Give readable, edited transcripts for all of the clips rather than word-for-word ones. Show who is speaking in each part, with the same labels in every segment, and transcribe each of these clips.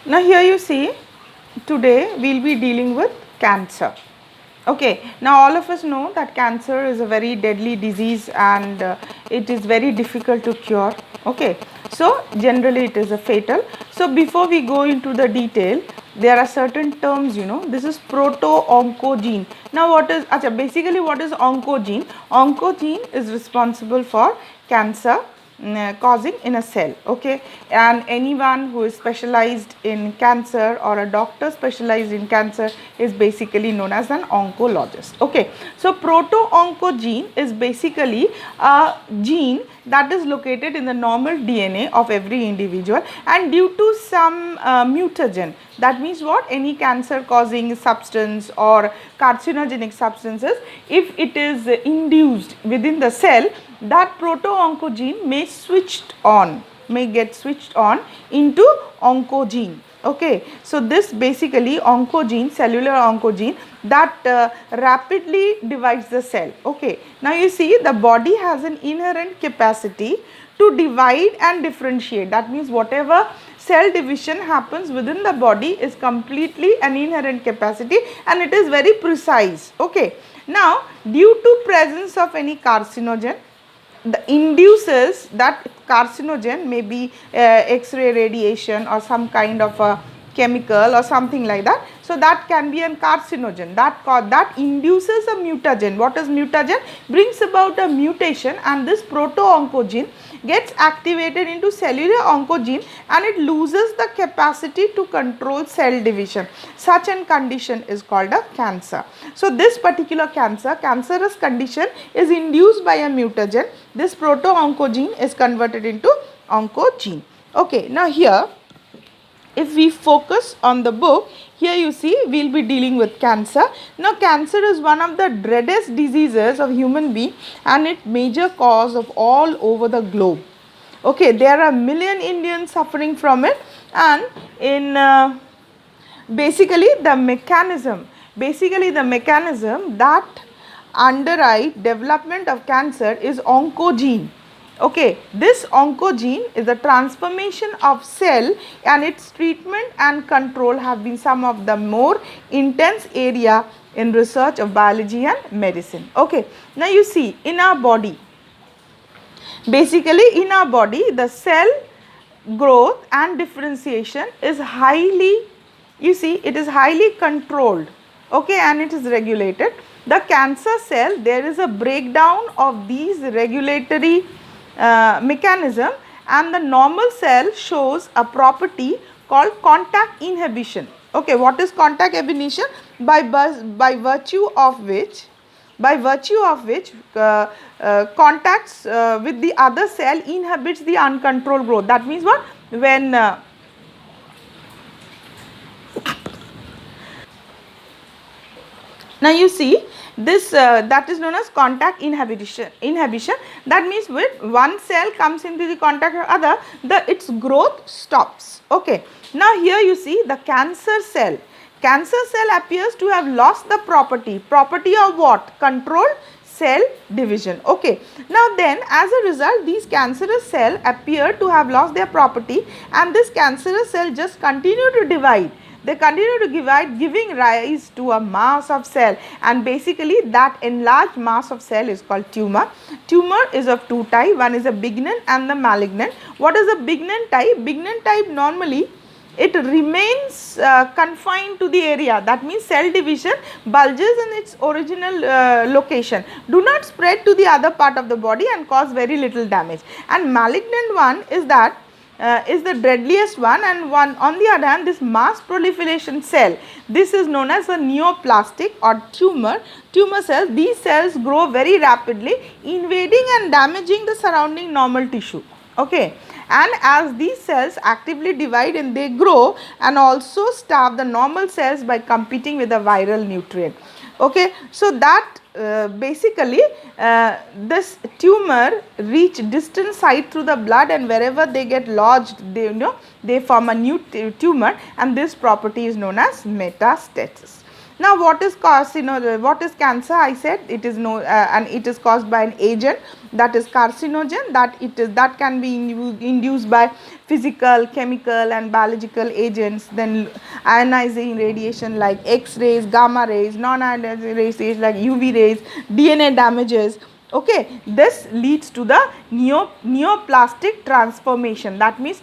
Speaker 1: Now here you see, today we will be dealing with cancer. Okay, now all of us know that cancer is a very deadly disease and it is very difficult to cure. Okay, so generally it is a fatal. So before we go into the detail, there are certain terms, this is proto-oncogene. Now what is, basically what is oncogene? Oncogene is responsible for cancer causing in a cell. Okay, and anyone who is specialized in cancer or a doctor specialized in cancer is basically known as an oncologist. Okay, so proto-oncogene is basically a gene that is located in the normal DNA of every individual, and due to some mutagen, that means what, any cancer causing substance or carcinogenic substances, if it is induced within the cell, that proto-oncogene may get switched on into oncogene. Okay, so this basically oncogene, cellular oncogene, that rapidly divides the cell. Okay, now you see the body has an inherent capacity to divide and differentiate. That means whatever cell division happens within the body is completely an inherent capacity and it is very precise. Okay, now due to presence of any carcinogen, the induces that carcinogen, may be X-ray radiation or some kind of a chemical or something like that. So that can be a carcinogen that induces a mutagen. What is mutagen? Brings about a mutation, and this proto-oncogene gets activated into cellular oncogene and it loses the capacity to control cell division. Such a condition is called a cancer. So this particular cancerous condition is induced by a mutagen. This proto-oncogene is converted into oncogene. Okay, now here if we focus on the book, here you see we will be dealing with cancer. Now cancer is one of the dreadest diseases of human being and it major cause of all over the globe. Okay, there are million Indians suffering from it, and in basically the mechanism that underwrite development of cancer is oncogene. Okay, this oncogene is a transformation of cell, and its treatment and control have been some of the more intense area in research of biology and medicine. Okay, now you see in our body, basically in our body the cell growth and differentiation is highly, you see it is highly controlled. Okay, and it is regulated. The cancer cell, there is a breakdown of these regulatory mechanism, and the normal cell shows a property called contact inhibition. Okay, what is contact inhibition? By virtue of which contacts with the other cell inhibits the uncontrolled growth. That means what? When now you see this that is known as contact inhibition. That means when one cell comes into the contact with other, its growth stops. Okay, now here you see the cancer cell appears to have lost the property of what? Controlled cell division. Okay, now then as a result these cancerous cell appear to have lost their property, and this cancerous cell just continue to divide. They continue to divide, giving rise to a mass of cell, and basically that enlarged mass of cell is called tumor. Tumor is of two types. One is a benign and the malignant. What is a benign type? Benign type normally it remains confined to the area. That means cell division bulges in its original location, do not spread to the other part of the body and cause very little damage. And malignant one is that is the deadliest one, and one on the other hand, this mass proliferation cell, this is known as a neoplastic or tumor cells. These cells grow very rapidly, invading and damaging the surrounding normal tissue. Okay, and as these cells actively divide and they grow and also starve the normal cells by competing with the viral nutrient. Okay, so that basically this tumor reach distant site through the blood, and wherever they get lodged, they form a new tumor, and this property is known as metastasis. Now what is carcinogen? What is cancer? I said it is no and it is caused by an agent that is carcinogen, that can be induced by physical, chemical and biological agents, then ionizing radiation like X-rays, gamma rays, non-ionizing rays like UV rays, DNA damages. Okay, this leads to the neoplastic transformation, that means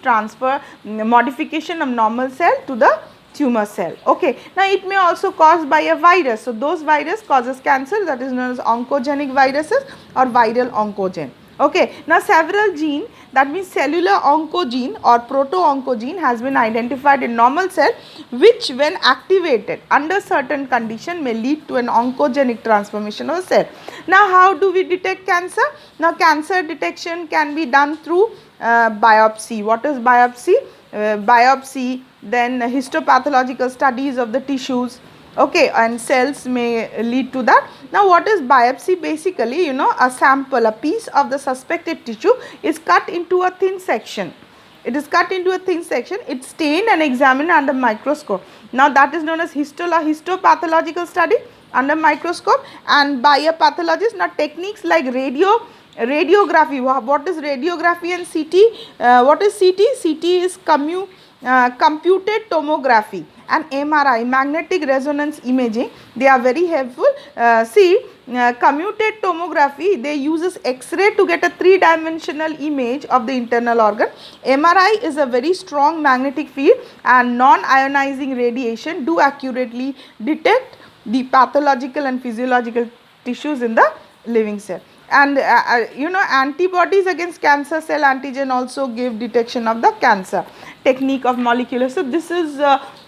Speaker 1: modification of normal cell to the tumor cell. Okay, now it may also caused by a virus. So those virus causes cancer, that is known as oncogenic viruses or viral oncogen. Okay, now several gene, that means cellular oncogene or proto-oncogene has been identified in normal cell, which when activated under certain condition may lead to an oncogenic transformation of the cell. Now how do we detect cancer? Now cancer detection can be done through biopsy. What is biopsy? Biopsy, then histopathological studies of the tissues, okay, and cells may lead to that. Now what is biopsy? Basically, a sample, a piece of the suspected tissue is cut into a thin section. It is cut into a thin section, it's stained and examined under microscope. Now that is known as histopathological study under microscope. And by a pathologist, now techniques like radiography. What is radiography and CT? What is CT? CT is computed tomography and MRI, magnetic resonance imaging. They are very helpful. Computed tomography, they uses X-ray to get a three-dimensional image of the internal organ. MRI is a very strong magnetic field, and non-ionizing radiation do accurately detect the pathological and physiological tissues in the living cell. And antibodies against cancer cell antigen also give detection of the cancer. Technique of molecular. So this is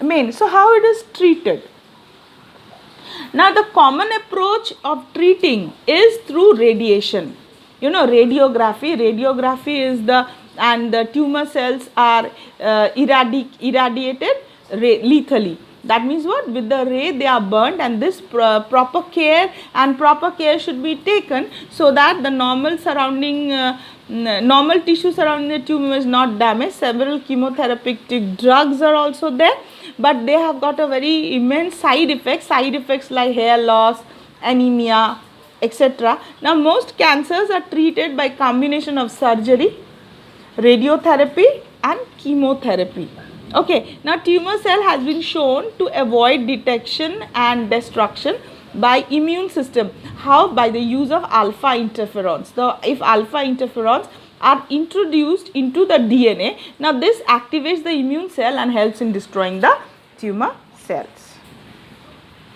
Speaker 1: main. So how it is treated? Now the common approach of treating is through radiation. Radiography is the tumor cells are irradiated lethally. That means what? With the ray they are burnt, and this proper care should be taken so that the normal tissue surrounding the tumor is not damaged. Several chemotherapeutic drugs are also there, but they have got a very immense side effects like hair loss, anemia, etc. Now most cancers are treated by combination of surgery, radiotherapy and chemotherapy. Okay, now tumor cell has been shown to avoid detection and destruction by immune system. How? By the use of alpha interferons. So if alpha interferons are introduced into the DNA, now this activates the immune cell and helps in destroying the tumor cells.